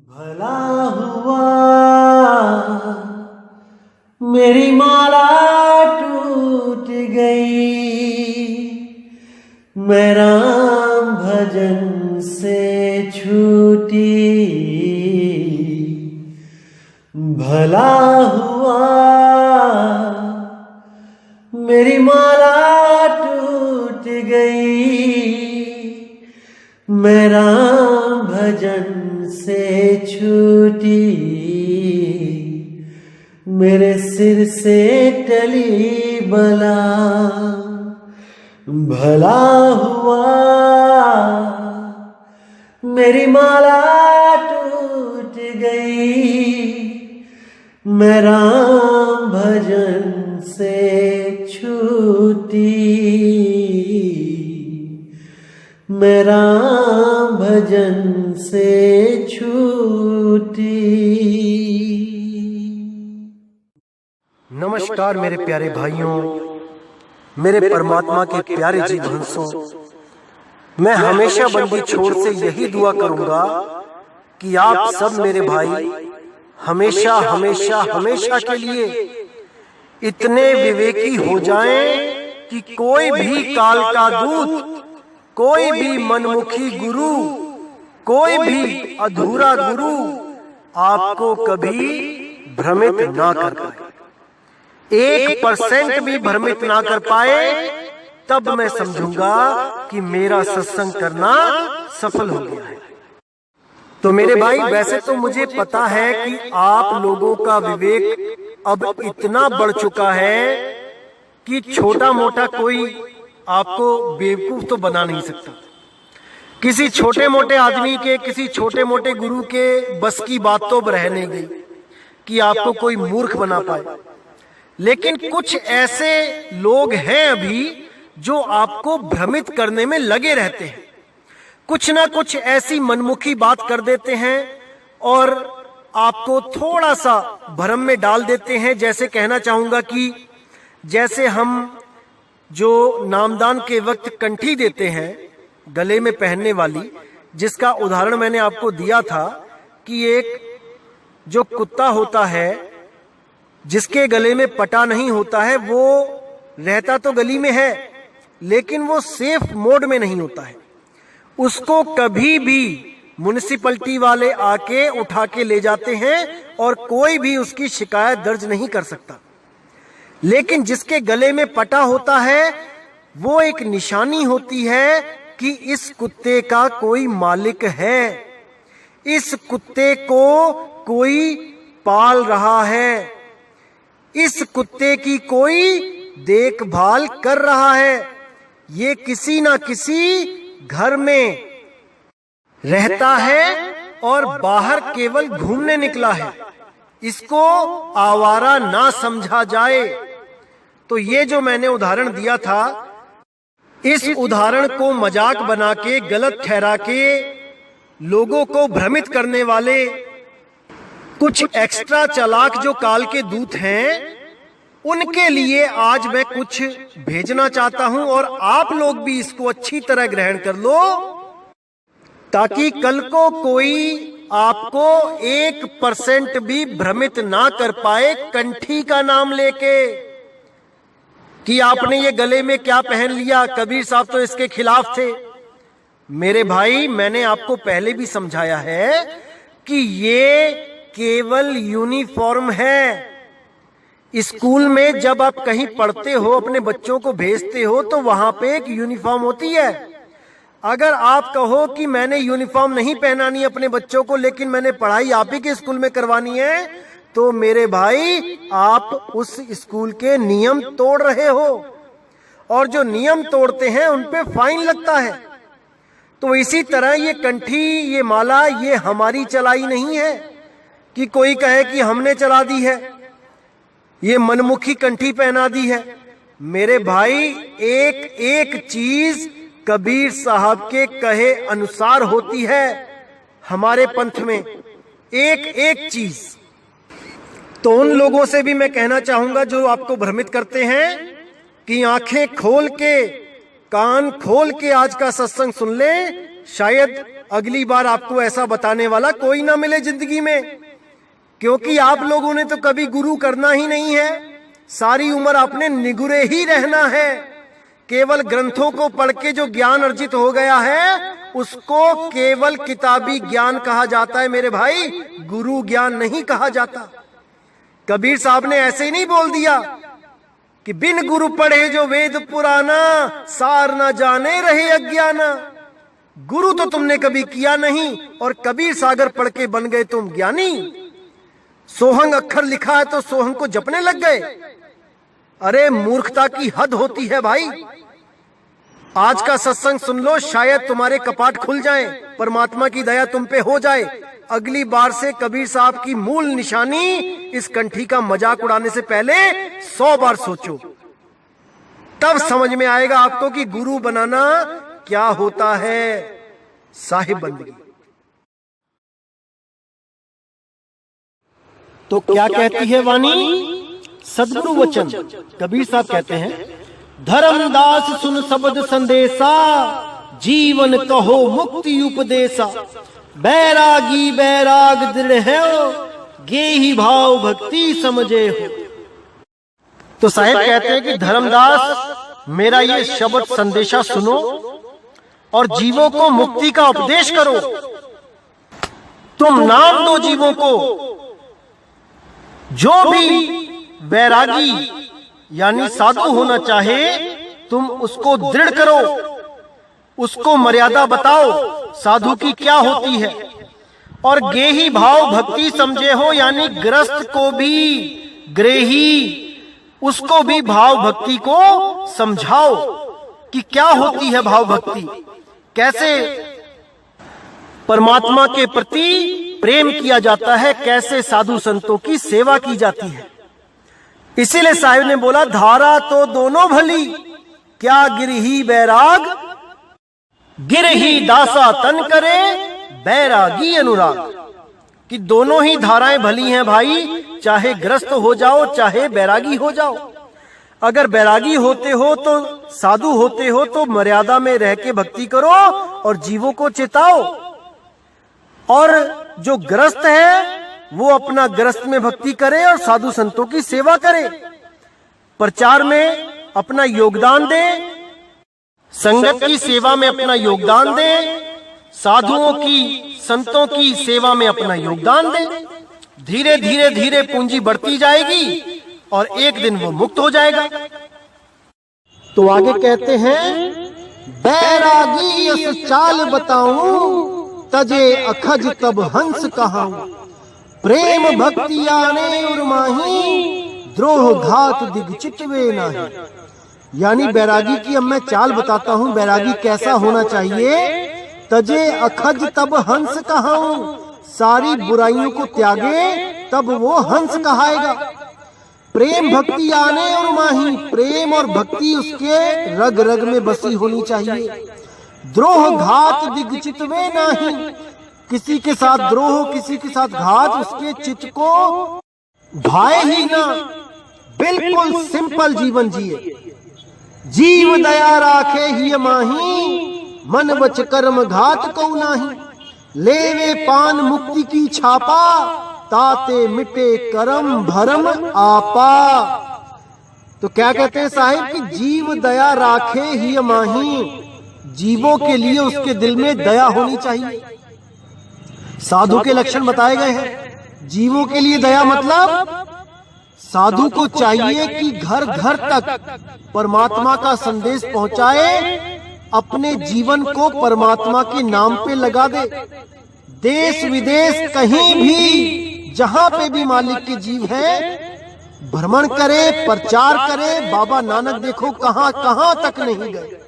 भला हुआ मेरी माला टूट गई, मैं राम भजन से छूटी। भला हुआ मेरी माला टूट गई, मैं राम भजन से छूटी। मेरे सिर से टली बला, भला हुआ मेरी माला टूट गई, मैं राम भजन से छूटी। मैं राम भजन से छूटी। नमस्कार मेरे प्यारे भाइयों, मेरे परमात्मा के प्यारे जीवहंसों। मैं हमेशा बंदी छोड़ से यही दुआ करूंगा कि आप सब मेरे भाई हमेशा हमेशा हमेशा के लिए इतने विवेकी हो जाएं कि कोई भी काल का दूत, कोई भी मनमुखी गुरु, कोई भी अधूरा गुरु आपको कभी भ्रमित ना कर पाए। 1% भी भ्रमित ना कर पाए, तब मैं समझूंगा कि मेरा सत्संग करना सफल हो गया है। तो मेरे भाई, वैसे तो मुझे पता है कि आप लोगों का विवेक अब इतना बढ़ चुका है कि छोटा मोटा कोई आपको बेवकूफ तो बना नहीं सकता। किसी छोटे मोटे आदमी के, किसी छोटे मोटे गुरु के बस की बात तो रह नहीं गई कि आपको कोई मूर्ख बना पाए। लेकिन कुछ ऐसे लोग हैं अभी जो आपको भ्रमित करने में लगे रहते हैं। कुछ ना कुछ ऐसी मनमुखी बात कर देते हैं और आपको थोड़ा सा भ्रम में डाल देते हैं। जैसे कहना चाहूंगा कि जैसे हम जो नामदान के वक्त कंठी देते हैं गले में पहनने वाली, जिसका उदाहरण मैंने आपको दिया था कि एक जो कुत्ता होता है जिसके गले में पटा नहीं होता है, वो रहता तो गली में है लेकिन वो सेफ मोड में नहीं होता है। उसको कभी भी म्युनिसिपैलिटी वाले आके उठा के ले जाते हैं और कोई भी उसकी शिकायत दर्ज नहीं कर सकता। लेकिन जिसके गले में पटा होता है, वो एक निशानी होती है कि इस कुत्ते का कोई मालिक है, इस कुत्ते को कोई पाल रहा है, इस कुत्ते की कोई देखभाल कर रहा है। ये किसी ना किसी घर में रहता है और बाहर केवल घूमने निकला है। इसको आवारा ना समझा जाए। तो ये जो मैंने उदाहरण दिया था, इस उदाहरण को मजाक बना के, गलत ठहरा के लोगों को भ्रमित करने वाले कुछ एक्स्ट्रा चालाक जो काल के दूत हैं, उनके लिए आज मैं कुछ भेजना चाहता हूं और आप लोग भी इसको अच्छी तरह ग्रहण कर लो, ताकि कल को कोई आपको 1% भी भ्रमित ना कर पाए कंठी का नाम लेके कि आपने ये गले में क्या पहन लिया। कबीर साहब तो इसके खिलाफ थे। मेरे भाई, मैंने आपको पहले भी समझाया है कि ये केवल यूनिफॉर्म है। स्कूल में जब आप कहीं पढ़ते हो, अपने बच्चों को भेजते हो, तो वहां पे एक यूनिफॉर्म होती है। अगर आप कहो कि मैंने यूनिफॉर्म नहीं पहनानी अपने बच्चों को, लेकिन मैंने पढ़ाई आप ही के स्कूल में करवानी है, तो मेरे भाई आप उस स्कूल के नियम तोड़ रहे हो, और जो नियम तोड़ते हैं उन पे फाइन लगता है। तो इसी तरह ये कंठी, ये माला, ये हमारी चलाई नहीं है कि कोई कहे कि हमने चला दी है, ये मनमुखी कंठी पहना दी है। मेरे भाई, एक एक चीज कबीर साहब के कहे अनुसार होती है हमारे पंथ में, एक एक चीज। तो उन लोगों से भी मैं कहना चाहूंगा जो आपको भ्रमित करते हैं कि आंखें खोल के कान खोल के आज का सत्संग सुन ले, शायद अगली बार आपको ऐसा बताने वाला कोई ना मिले जिंदगी में, क्योंकि आप लोगों ने तो कभी गुरु करना ही नहीं है। सारी उम्र आपने निगुरे ही रहना है। केवल ग्रंथों को पढ़ के जो ज्ञान अर्जित हो गया है उसको केवल किताबी ज्ञान कहा जाता है मेरे भाई, गुरु ज्ञान नहीं कहा जाता। कबीर साहब ने ऐसे ही नहीं बोल दिया कि बिन गुरु पढ़े जो वेद पुराना, सार न जाने रहे अज्ञाना। गुरु तो तुमने कभी किया नहीं और कबीर सागर पढ़ के बन गए तुम ज्ञानी। सोहंग अक्षर लिखा है तो सोहंग को जपने लग गए। अरे मूर्खता की हद होती है भाई। आज का सत्संग सुन लो, शायद तुम्हारे कपाट खुल जाएं, परमात्मा की दया तुम पे हो जाए। अगली बार से कबीर साहब की मूल निशानी इस कंठी का मजाक उड़ाने से पहले 100 बार सोचो, तब समझ में आएगा आपको कि गुरु बनाना क्या होता है। साहिब बंदगी। तो क्या कहती है वाणी? सदगुरु वचन। कबीर साहब कहते हैं, धर्मदास सुन शब्द संदेशा, जीवन कहो मुक्ति उपदेशा। बैरागी बैराग दृढ़ है, गेही भाव भक्ति समझे हो। तो साहिब कहते हैं कि धर्मदास मेरा ये शब्द संदेशा सुनो और जीवों को मुक्ति का उपदेश करो। तुम नाम दो जीवों को। जो भी बैरागी यानी साधु होना चाहे तुम उसको दृढ़ करो, उसको मर्यादा बताओ साधु की क्या होती है। और गेही भाव भक्ति समझे हो, यानी ग्रस्त को भी, ग्रेही उसको भी भाव भक्ति को समझाओ कि क्या होती है भाव भक्ति, कैसे परमात्मा के प्रति प्रेम किया जाता है, कैसे साधु संतों की सेवा की जाती है। इसीलिए साहिब ने बोला, धारा तो दोनों भली, क्या गिरही बैराग, गिरही दासा तन करे, बैरागी अनुराग। कि दोनों ही धाराएं भली हैं भाई, चाहे ग्रस्त हो जाओ चाहे बैरागी हो जाओ। अगर बैरागी होते हो तो, साधु होते हो तो मर्यादा में रह के भक्ति करो और जीवों को चेताओ। और जो ग्रस्त है वो अपना ग्रस्त में भक्ति करे और साधु संतों की सेवा करे, प्रचार में अपना योगदान दे, संगत की सेवा में अपना योगदान दे, साधुओं की संतों की सेवा में अपना योगदान दे। धीरे धीरे धीरे पूंजी बढ़ती जाएगी और एक दिन वो मुक्त हो जाएगा। तो आगे कहते हैं, बैरागी यस चाल बताऊं, तजे अखज तब हंस कहाऊं। प्रेम भक्ति आने उर्माही, द्रोह घात दिग चितवे नाही। यानी बैरागी की अब मैं चाल बताता हूँ, बैरागी कैसा होना चाहिए। तजे अखज तब हंस कहाऊं, सारी बुराइयों को त्यागे तब वो हंस कहाएगा। प्रेम भक्ति आने और माही, प्रेम और भक्ति उसके रग रग में बसी होनी चाहिए। द्रोह घात दिग चितवे नाही, किसी के साथ द्रोह, किसी के साथ घात उसके चित्त को भाए ही ना। बिल्कुल सिंपल जीवन जिए। जीव दया राखे ही माही, मन वच कर्म घात को नाही। लेवे पान मुक्ति की छापा, ताते मिटे कर्म भरम आपा। तो क्या कहते हैं साहिब कि जीव दया राखे ही माही, जीवों के लिए उसके दिल में दया होनी चाहिए। साधु के लक्षण बताए गए हैं। जीवों के लिए दया मतलब साधु को चाहिए कि घर घर तक परमात्मा का संदेश पहुंचाए, अपने जीवन को परमात्मा के नाम पे लगा दे। देश विदेश कहीं भी जहां पे भी मालिक के जीव हैं, भ्रमण करे, प्रचार करे। बाबा नानक देखो कहां कहां तक नहीं गए।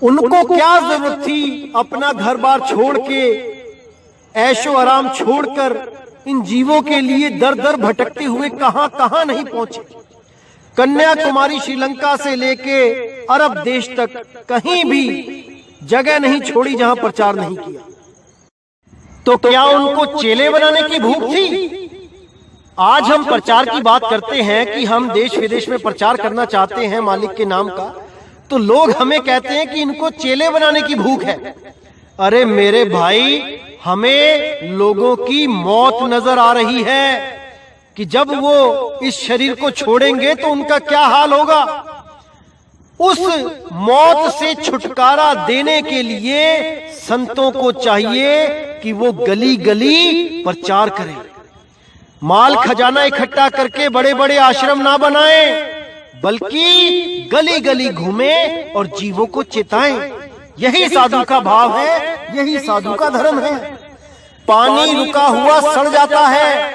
उनको क्या जरूरत थी अपना घर बार छोड़ के, ऐशो आराम छोड़कर इन जीवों के लिए दर दर भटकते हुए कहां कहां नहीं पहुंचे। कन्याकुमारी श्रीलंका से लेके अरब देश तक कहीं भी जगह नहीं छोड़ी जहां प्रचार नहीं किया। तो क्या उनको चेले बनाने की भूख थी? आज हम प्रचार की बात करते हैं कि हम देश विदेश में प्रचार करना चाहते हैं मालिक के नाम का, तो लोग हमें कहते हैं कि इनको चेले बनाने की भूख है। अरे मेरे भाई, हमें लोगों की मौत नजर आ रही है कि जब वो इस शरीर को छोड़ेंगे तो उनका क्या हाल होगा। उस मौत से छुटकारा देने के लिए संतों को चाहिए कि वो गली गली प्रचार करें, माल खजाना इकट्ठा करके बड़े बड़े आश्रम ना बनाएं, बल्कि गली गली घूमें और जीवों को चेताएं। यही साधु का भाव है, यही साधु का धर्म है। पानी रुका हुआ सड़ जाता है,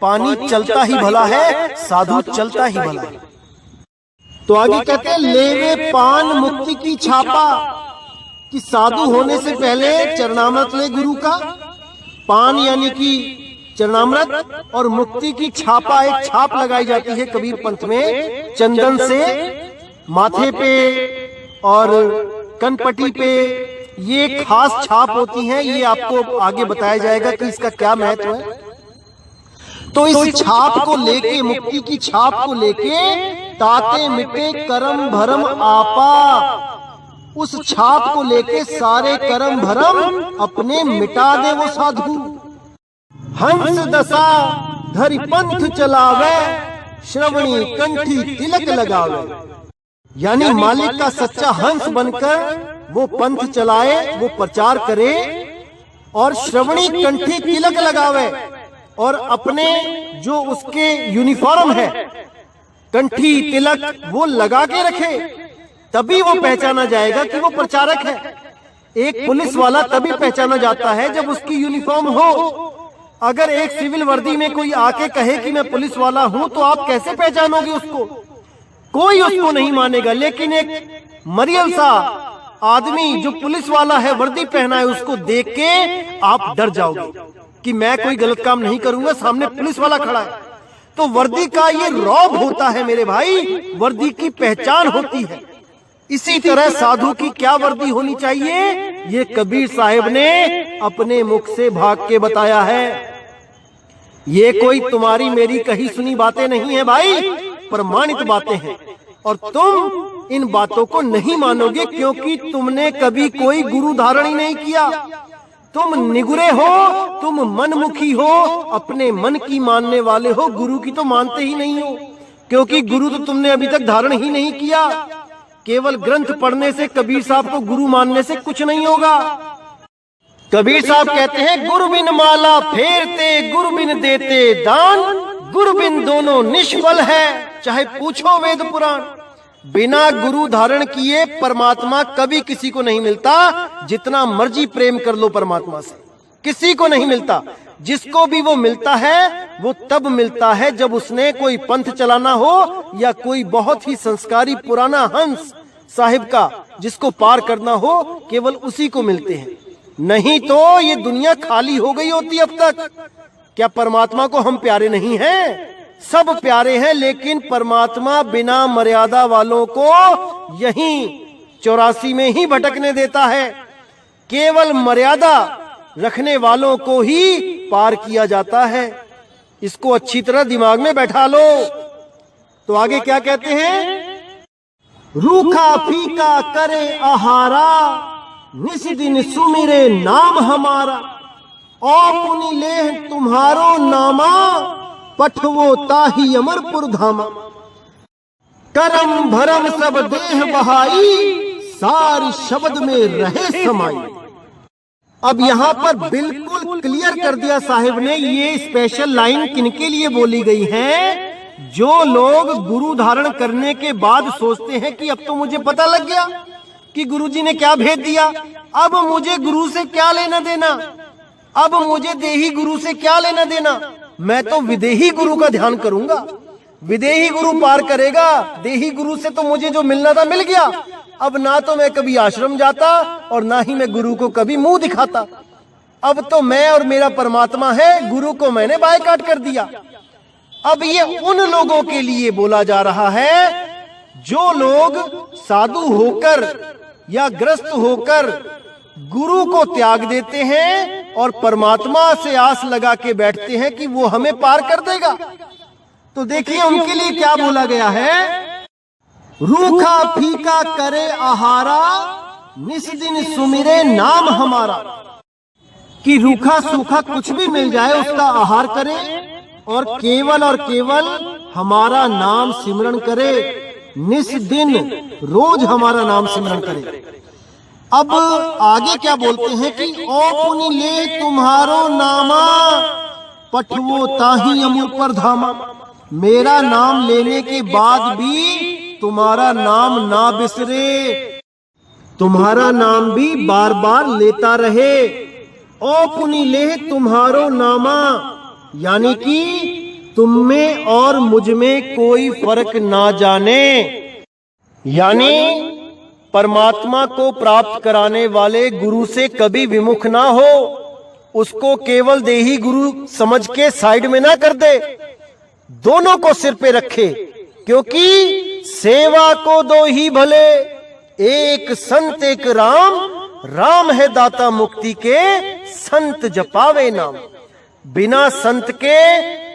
पानी चलता ही भला है, साधु चलता ही भला है। तो आगे कहते हैं, लेवे पान मुक्ति की छापा, कि साधु होने से पहले चरणामृत ले गुरु का। पान यानी कि चरणामृत और मुक्ति की छापा, एक छाप लगाई जाती है कबीर पंथ में चंदन से, माथे पे और कनपटी पे। ये खास छाप होती है, ये आपको आगे बताया जाएगा कि इसका क्या महत्व है। तो इस छाप को लेके, मुक्ति की छाप को लेके, ताते मिटे करम भरम आपा, उस छाप को लेके सारे करम भरम अपने मिटा दे वो साधु। हंस दशा धरि पंथ चलावे, श्रवणी कंठी तिलक लगावे। यानी मालिक का सच्चा हंस बनकर वो पंथ चलाए, वो प्रचार करे और श्रवणी कंठी तिलक लगावे, और अपने जो उसके यूनिफॉर्म है कंठी तिलक वो लगा के रखे, तभी वो पहचाना जाएगा कि वो प्रचारक है। एक पुलिस वाला तभी पहचाना जाता है जब उसकी यूनिफॉर्म हो। अगर एक सिविल वर्दी में कोई आके कहे कि मैं पुलिस वाला हूं, तो आप कैसे पहचानोगे उसको? कोई उसको नहीं मानेगा। लेकिन एक मरियल सा आदमी जो पुलिस वाला है, वर्दी पहना है, उसको देख के आप डर जाओगे कि मैं कोई गलत काम नहीं करूंगा, सामने पुलिस वाला खड़ा है। तो वर्दी का ये रौब होता है मेरे भाई, वर्दी की पहचान होती है। इसी तरह साधु की क्या वर्दी होनी चाहिए, ये कबीर साहिब ने अपने मुख से भाग के बताया है। ये कोई तुम्हारी मेरी कही सुनी बातें नहीं है भाई, प्रमाणित बातें हैं। और तुम इन बातों को नहीं मानोगे क्योंकि तुमने कभी कोई गुरु धारण ही नहीं किया। तुम निगुरे हो, तुम मनमुखी हो, अपने मन की मानने वाले हो, गुरु की तो मानते ही नहीं हो, क्योंकि गुरु तो तुमने अभी तक धारण ही नहीं किया। केवल ग्रंथ पढ़ने से, कबीर साहब को गुरु मानने से कुछ नहीं होगा। कबीर साहब कहते हैं, गुरु बिन माला फेरते, गुरु बिन देते दान, गुरु बिन दोनों निष्फल है, चाहे पूछो वेद पुराण। बिना गुरु धारण किए परमात्मा कभी किसी को नहीं मिलता। जितना मर्जी प्रेम कर लो परमात्मा से, किसी को नहीं मिलता। जिसको भी वो मिलता है वो तब मिलता है जब उसने कोई पंथ चलाना हो या कोई बहुत ही संस्कारी पुराना हंस साहिब का जिसको पार करना हो, केवल उसी को मिलते हैं। नहीं तो ये दुनिया खाली हो गई होती अब तक। क्या परमात्मा को हम प्यारे नहीं हैं? सब प्यारे हैं, लेकिन परमात्मा बिना मर्यादा वालों को यहीं 84 में ही भटकने देता है। केवल मर्यादा रखने वालों को ही पार किया जाता है। इसको अच्छी तरह दिमाग में बैठा लो। तो आगे क्या कहते हैं, रूखा फीका करे आहारा, निस दिन सुमिरे नाम हमारा, और पुनि ले तुम्हारो नामा, पठवो ताही अमरपुर धामा। करम भरम सब देह बहाई, सारी शब्द में रहे समाई। अब यहाँ पर बिल्कुल क्लियर कर दिया साहिब ने, ये स्पेशल लाइन किनके लिए बोली गई है। जो लोग गुरु धारण करने के बाद सोचते हैं कि अब तो मुझे पता लग गया कि गुरुजी ने क्या भेद दिया, अब मुझे गुरु से क्या लेना देना, अब मुझे देही गुरु से क्या लेना देना, मैं तो विदेही गुरु का ध्यान करूंगा। विदेही गुरु पार करेगा, देही गुरु से तो मुझे जो मिलना था मिल गया। अब ना तो मैं कभी आश्रम जाता और ना ही मैं गुरु को कभी मुंह दिखाता। अब तो मैं और मेरा परमात्मा है, गुरु को मैंने बायकॉट कर दिया। अब ये उन लोगों के लिए बोला जा रहा है जो लोग साधु होकर या ग्रस्त होकर गुरु को त्याग देते हैं और परमात्मा से आस लगा के बैठते हैं कि वो हमें पार कर देगा। तो देखिए उनके लिए क्या बोला गया है, रूखा फीका करे आहारा, निस दिन सुमिरे नाम हमारा। कि रूखा सूखा कुछ भी मिल जाए उसका आहार करे और केवल हमारा नाम सिमरण करे, निस दिन रोज हमारा नाम सिमरण करे। अब आगे क्या बोलते हैं कि ओ पुनि ले तुम्हारो नामा, पठवो ताही अमर पर धामा। मेरा नाम लेने के बाद भी तुम्हारा नाम ना बिसरे, तुम्हारा नाम भी बार बार लेता रहे। ओ पुनि ले तुम्हारो नामा, यानी कि तुम में और मुझ में कोई फर्क ना जाने, यानी परमात्मा को प्राप्त कराने वाले गुरु से कभी विमुख ना हो, उसको केवल देही गुरु समझ के साइड में ना कर दे, दोनों को सिर पे रखे। क्योंकि सेवा को दो ही भले, एक संत एक राम, राम है दाता मुक्ति के, संत जपावे नाम। बिना संत के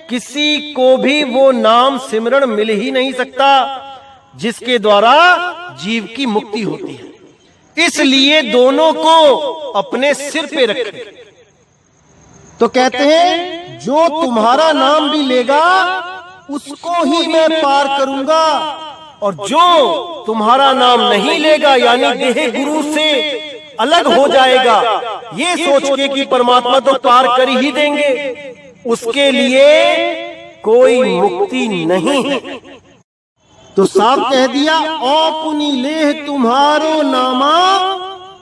किसी को भी वो नाम सिमरण मिल ही नहीं सकता जिसके द्वारा जीव की मुक्ति होती है। इसलिए दोनों को अपने सिर पे रखे। तो कहते हैं जो तुम्हारा नाम भी लेगा उसको ही मैं पार करूंगा, और जो तुम्हारा नाम नहीं लेगा यानी देह गुरु से अलग हो जाएगा, ये सोच के कि परमात्मा तो पार कर ही देंगे, उसके लिए कोई मुक्ति नहीं है। तो साफ कह दिया, ओ पुनि लेह तुम्हारो नामा,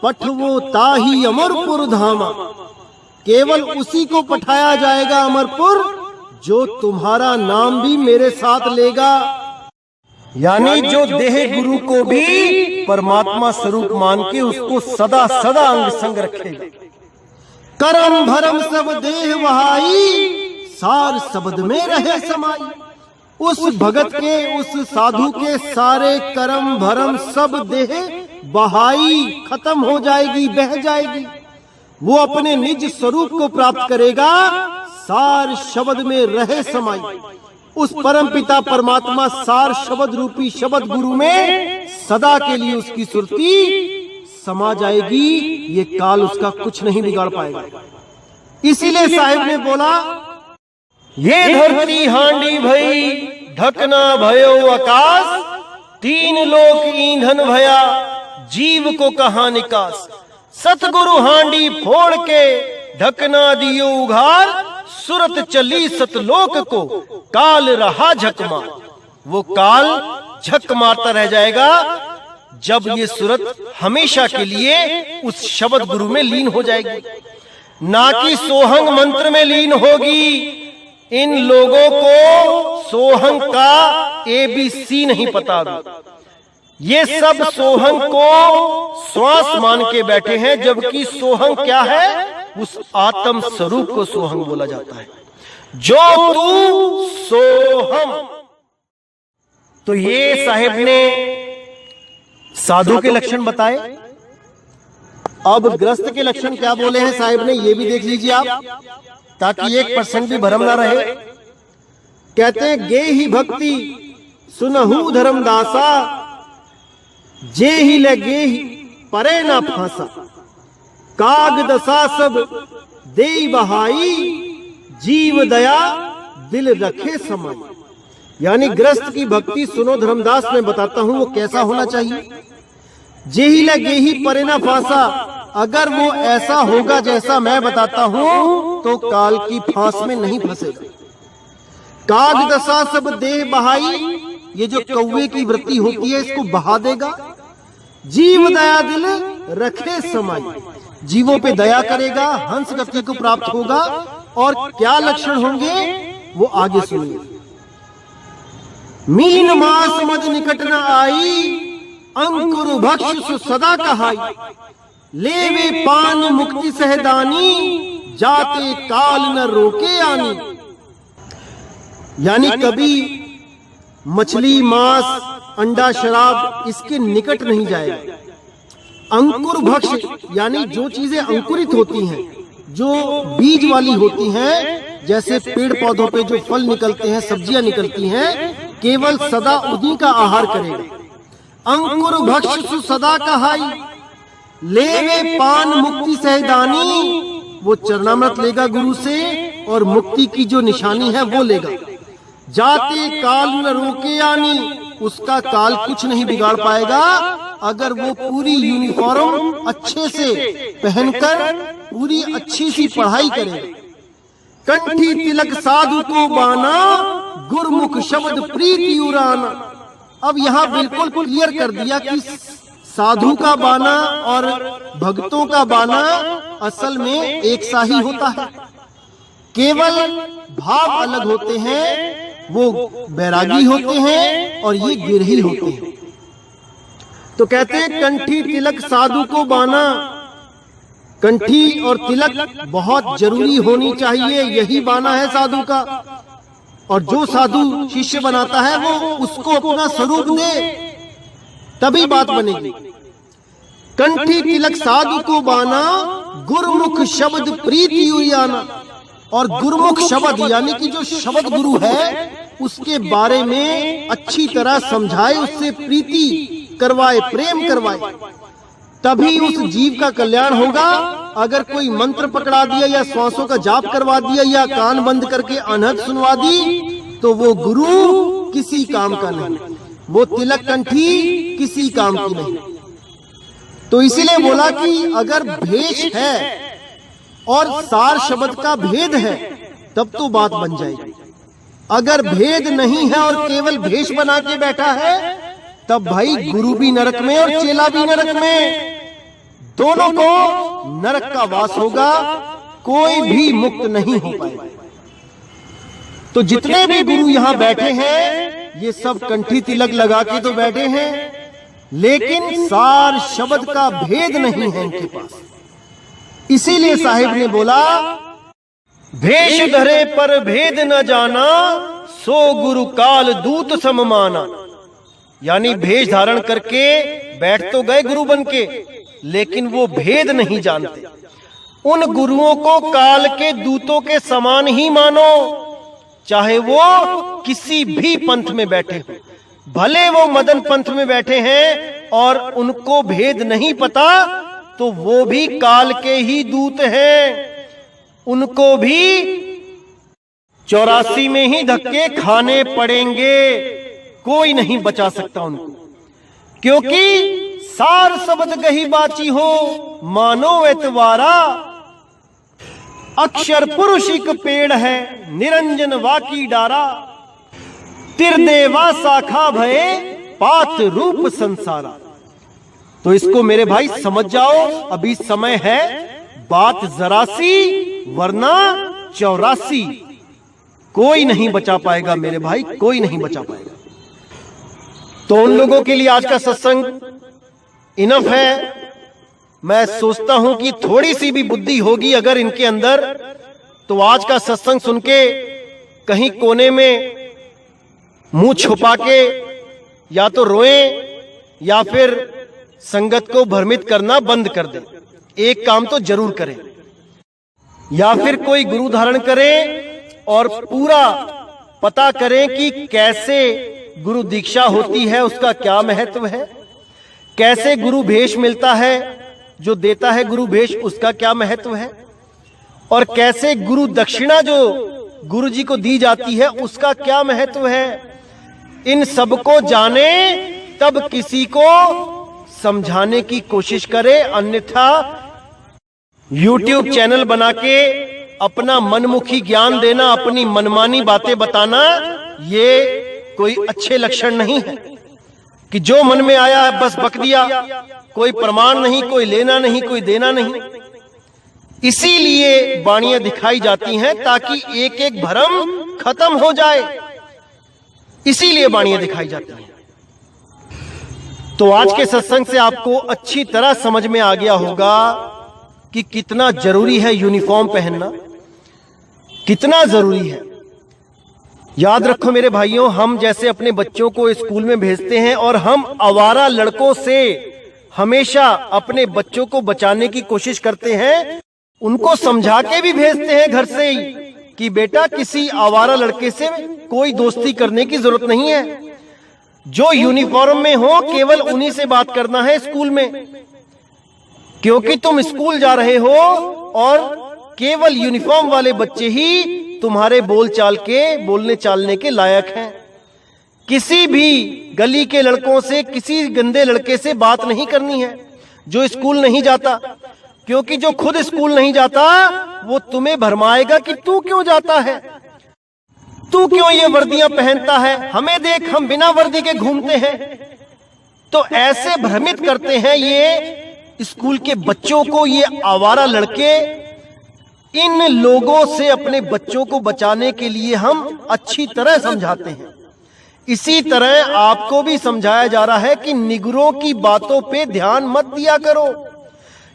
पठवो ताही अमरपुर धामा। केवल उसी को पठाया जाएगा अमरपुर जो तुम्हारा नाम भी मेरे साथ लेगा, यानी जो देह गुरु को भी परमात्मा स्वरूप मान के उसको सदा सदा अंग संग रखेगा। करम भरम सब देह वहाई, सार शब्द में रहे समाई। उस भगत के, उस साधु के सारे कर्म भरम सब देह बहाई, खत्म हो जाएगी, बह जाएगी। वो अपने निज स्वरूप को प्राप्त करेगा, सार शब्द में रहे समाई। उस परम पिता परमात्मा सार शब्द रूपी शब्द गुरु में सदा के लिए उसकी सुरती समा जाएगी, ये काल उसका कुछ नहीं बिगाड़ पाएगा। इसीलिए साहिब ने बोला, ये धरती हांडी भई, ढकना भयो आकाश, तीन लोक ईंधन भया, जीव को कहा निकास। सतगुरु हांडी फोड़ के ढकना दियो उघार, सुरत चली सतलोक को, काल रहा झक मार। वो काल झक मारता रह जाएगा जब ये सुरत हमेशा के लिए उस शब्द गुरु में लीन हो जाएगी, ना कि सोहंग मंत्र में लीन होगी। इन लोगों को सोहंग का ABC नहीं पता। ये सब सोहंग को श्वास मान के बैठे हैं, जबकि सोहंग क्या है? उस आत्म स्वरूप को सोहंग बोला जाता है, जो तू सोहम। तो ये साहिब ने साधु के लक्षण बताए। अब ग्रस्त के लक्षण क्या बोले हैं साहिब ने, ये भी देख लीजिए आप, ताकि 1% भी भ्रम ना रहे। कहते हैं, गे ही भक्ति सुनहु धर्मदासा, जे ही लगे ही परे ना फांसा। काग दशा सब दे बहाई, जीव दया दिल रखे समय। यानी ग्रस्त की भक्ति सुनो धर्मदास, मैं बताता हूं वो कैसा होना चाहिए। जे ही लगे ही परे ना फांसा, अगर वो ऐसा होगा जैसा मैं बताता हूं तो काल की फांस में नहीं फंसेगा। काग दशा सब दे बहाई, ये जो कौवे की वृत्ति होती है इसको बहा देगा। जीव दया दिल रखे समाई, जीवों पे दया करेगा, हंस गति को प्राप्त होगा। और क्या लक्षण होंगे वो आगे सुनिए। मीन मां समझ निकट न आई, अंकुर भक्ष सदा कहाई। लेवे पान मुक्ति सहदानी, जाते काल न रोके आनी। यानी कभी मछली, मांस, अंडा, शराब इसके निकट नहीं जाएगा। अंकुर भक्ष यानी जो चीजें अंकुरित होती हैं, जो बीज वाली होती हैं, जैसे पेड़ पौधों पे जो फल निकलते हैं, सब्जियां निकलती हैं, केवल सदा उन्हीं का आहार करेगा। अंकुर भक्ष सदा कहाई, लेवे पान मुक्ति सहदानी। वो चरणामृत लेगा गुरु से और मुक्ति की जो निशानी है वो लेगा। जाते काल न रोके आनी, उसका काल कुछ नहीं बिगाड़ पाएगा अगर वो पूरी यूनिफॉर्म अच्छे से पहनकर पूरी अच्छी सी पढ़ाई करे। कंठी तिलक साधु को बाना, गुरमुख शब्द प्रीति उराना। अब यहाँ बिल्कुल क्लियर कर दिया कि साधु का बाना और भक्तों का बाना असल में एक सा ही होता है, केवल भाव अलग होते हैं। वो बैरागी होते हैं और ये गिरही होते हैं। तो कहते हैं कंठी तिलक साधु को बाना। कंठी और तिलक बहुत जरूरी होनी चाहिए, यही बाना है साधु का। और जो साधु शिष्य बनाता है वो उसको अपना स्वरूप दे, तभी बात बनेगी। कंठी तिलक साधु को बाना, गुरुमुख शब्द प्रीति उयाना। और गुरुमुख शब्द यानी कि जो शब्द गुरु है उसके बारे में अच्छी तरह समझाए, उससे प्रीति करवाए, प्रेम करवाए, तभी उस जीव का कल्याण होगा। अगर कोई मंत्र पकड़ा दिया या श्वासों का जाप करवा दिया या कान बंद करके अनहद सुनवा दी तो वो गुरु किसी काम का नहीं, वो तिलक कंठी किसी काम की नहीं। तो इसीलिए बोला कि अगर भेष है और सार शब्द का भेद है तब तो बात बन जाएगी। अगर भेद नहीं है और केवल भेष बना के बैठा है तब भाई गुरु भी नरक में और चेला भी नरक में, दोनों को नरक का वास होगा, कोई भी मुक्त नहीं हो पाएगा। तो जितने भी गुरु यहाँ बैठे हैं ये सब कंठी तिलक लगा के तो बैठे हैं, लेकिन सार शब्द का भेद नहीं है इनके पास। इसीलिए साहिब ने बोला, भेष धरे पर भेद न जाना, सो गुरु काल दूत सममाना। यानी भेष धारण करके बैठ तो गए गुरु बनके, लेकिन वो भेद नहीं जानते। उन गुरुओं को काल के दूतों के समान ही मानो, चाहे वो किसी भी पंथ में बैठे हो। भले वो मदन पंथ में बैठे हैं और उनको भेद नहीं पता, तो वो भी काल के ही दूत हैं। उनको भी 84 में ही धक्के खाने पड़ेंगे, कोई नहीं बचा सकता उनको, क्योंकि सार शब्द गही बाची हो मानो एतवारा। अक्षर पुरुष एक पेड़ है, निरंजन वाकी डारा। तिरदेवा शाखा भये, पात रूप संसारा। तो इसको मेरे भाई समझ जाओ, अभी समय है, बात जरा सी वरना 84। कोई नहीं बचा पाएगा मेरे भाई, कोई नहीं बचा पाएगा। तो उन लोगों के लिए आज का सत्संग इनफ है। मैं सोचता हूं कि थोड़ी सी भी बुद्धि होगी अगर इनके अंदर, तो आज का सत्संग सुन के कहीं कोने में मुंह छुपा के या तो रोएं या फिर संगत को भ्रमित करना बंद कर दें। एक काम तो जरूर करें, या फिर कोई गुरु धारण करें और पूरा पता करें कि कैसे गुरु दीक्षा होती है, उसका क्या महत्व है, कैसे गुरु भेष मिलता है, जो देता है गुरु भेष उसका क्या महत्व है, और कैसे गुरु दक्षिणा जो गुरु जी को दी जाती है उसका क्या महत्व है। इन सबको जाने तब किसी को समझाने की कोशिश करे, अन्यथा YouTube चैनल बना के अपना मनमुखी ज्ञान देना, अपनी मनमानी बातें बताना, ये कोई अच्छे लक्षण नहीं है कि जो मन में आया है बस बक दिया, कोई प्रमाण नहीं, कोई लेना नहीं, कोई देना नहीं। इसीलिए वाणियां दिखाई जाती हैं ताकि एक एक भ्रम खत्म हो जाए, इसीलिए वाणियां दिखाई जाती हैं। तो आज के सत्संग से आपको अच्छी तरह समझ में आ गया होगा कि कितना जरूरी है यूनिफॉर्म पहनना, कितना जरूरी है। याद रखो मेरे भाइयों, हम जैसे अपने बच्चों को स्कूल में भेजते हैं और हम आवारा लड़कों से हमेशा अपने बच्चों को बचाने की कोशिश करते हैं, उनको समझा के भी भेजते हैं घर से ही कि बेटा किसी आवारा लड़के से कोई दोस्ती करने की जरूरत नहीं है। जो यूनिफॉर्म में हो केवल उन्हीं से बात करना है स्कूल में, क्योंकि तुम स्कूल जा रहे हो और केवल यूनिफॉर्म वाले बच्चे ही तुम्हारे बोलचाल के बोलने चालने के लायक हैं। किसी भी गली के लड़कों से, किसी गंदे लड़के से बात नहीं करनी है जो स्कूल नहीं जाता, क्योंकि जो खुद स्कूल नहीं जाता वो तुम्हें भरमाएगा कि तू क्यों जाता है, तू क्यों ये वर्दियां पहनता है, हमें देख हम बिना वर्दी के घूमते हैं। तो ऐसे भ्रमित करते हैं ये स्कूल के बच्चों को ये आवारा लड़के। इन लोगों से अपने बच्चों को बचाने के लिए हम अच्छी तरह समझाते हैं। इसी तरह आपको भी समझाया जा रहा है कि निगुरों की बातों पे ध्यान मत दिया करो।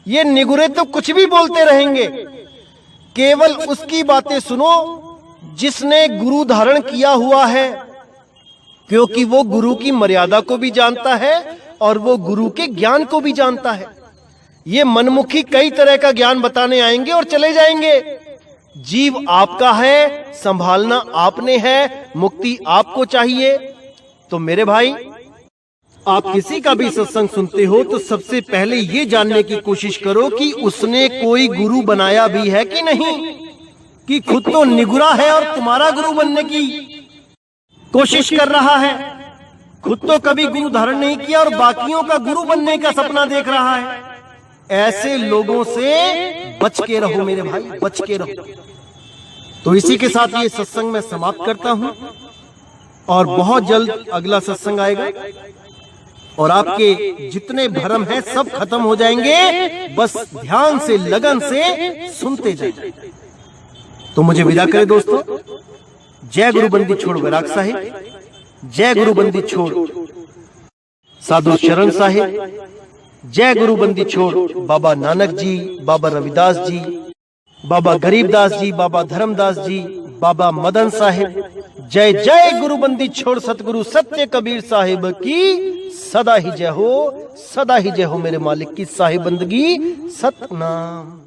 ये निगुरे तो कुछ भी बोलते रहेंगे, केवल उसकी बातें सुनो जिसने गुरु धारण किया हुआ है, क्योंकि वो गुरु की मर्यादा को भी जानता है और वो गुरु के ज्ञान को भी जानता है। ये मनमुखी कई तरह का ज्ञान बताने आएंगे और चले जाएंगे। जीव आपका है, संभालना आपने है, मुक्ति आपको चाहिए। तो मेरे भाई, आप किसी का भी सत्संग सुनते हो तो सबसे पहले ये जानने की कोशिश करो कि उसने कोई गुरु बनाया भी है कि नहीं, कि खुद तो निगुरा है और तुम्हारा गुरु बनने की कोशिश कर रहा है। खुद तो कभी गुरु धारण नहीं किया और बाकियों का गुरु बनने का सपना देख रहा है। ऐसे लोगों से बच के रहो मेरे भाई, बच के रहो। तो इसी के साथ ये सत्संग मैं समाप्त करता हूं और बहुत जल्द अगला सत्संग आएगा और आपके जितने भ्रम हैं सब खत्म हो जाएंगे। बस ध्यान से, लगन से सुनते जाइए। तो मुझे विदा करें दोस्तों। जय गुरु बंदी छोड़ वैराग साहिब, जय गुरु बंदी छोड़ साधु शरण साहिब, जय गुरु बंदी छोड़ बाबा नानक जी, बाबा रविदास जी, बाबा गरीबदास जी, बाबा धर्मदास जी, बाबा मदन साहिब। जय जय गुरु बंदी छोड़ सतगुरु सत्य कबीर साहिब की सदा ही जय हो, सदा ही जय हो मेरे मालिक की साहिब बंदगी सतनाम।